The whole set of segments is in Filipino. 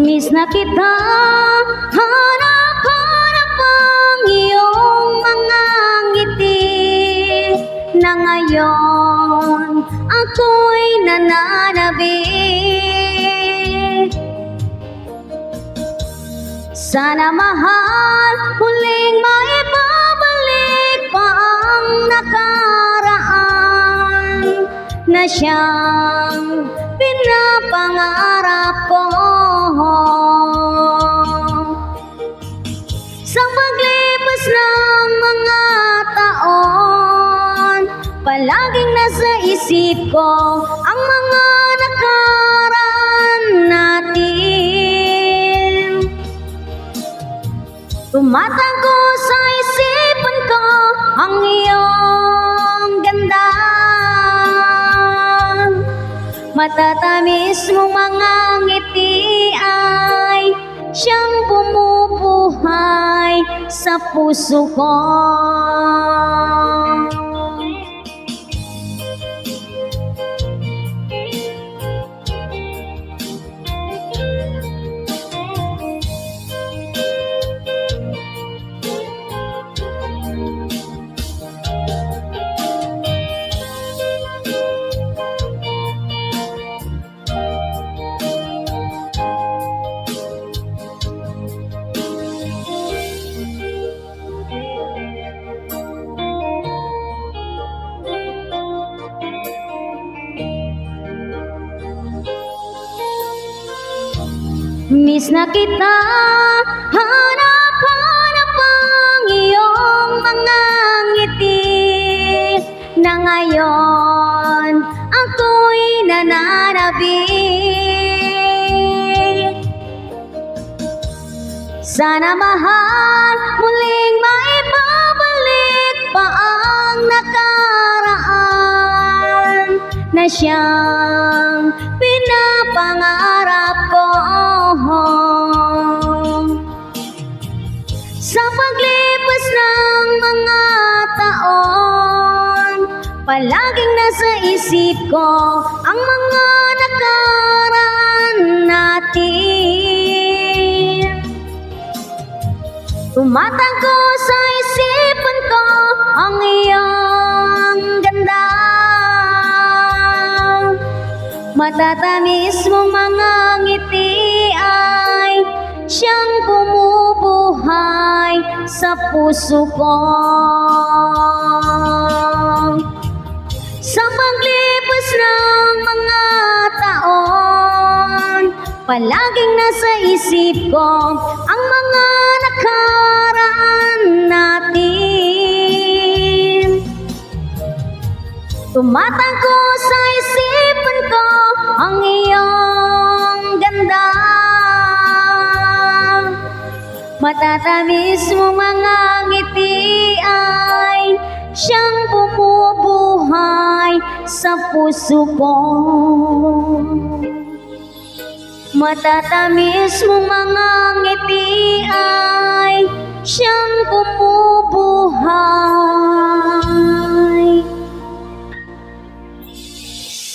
Miss na kita, hanap-hanap ang iyong mga ngiti. Na ngayon ako'y nananabik. Sana mahal, huling maibabalik pa ang nakaraan na siyang pinapangarap ko. Sa paglipas ng mga taon, palaging nasa isip ko ang mga nakaraan natin. Tumatakbo sa isipan ko ang iyong ganda. Matatamis mong mga ngiti ay siyang bumubuhay sa puso ko. Miss na kita, hanap-hanap ang iyong mga ngiti. Na ngayon ako'y nananabik. Sana mahal, muling maibabalik pa ang nakaraan na siyang pinapangarap ko. Sa paglipas ng mga taon, palaging nasa isip ko ang mga nakaraan natin. Tumatakbo sa isipan ko ang iyong ganda. Matatamis mong mga ngiti ay siyang bumubuhay sa puso ko. Sa paglipas ng mga taon, palaging nasa isip ko ang mga nakaraan natin. Tumatakbo sa isipan ko ang iyong ganda. Matatamis mo mga ngiti ay siyang bumubuhay sa puso ko. Matatamis mo mga ngiti ay siyang bumubuhay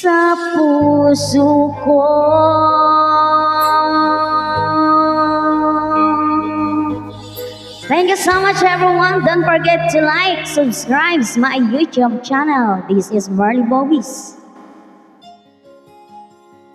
sa puso ko. Thank you so much, everyone. Don't forget to like, subscribe my YouTube channel. This is Marley Bobbies.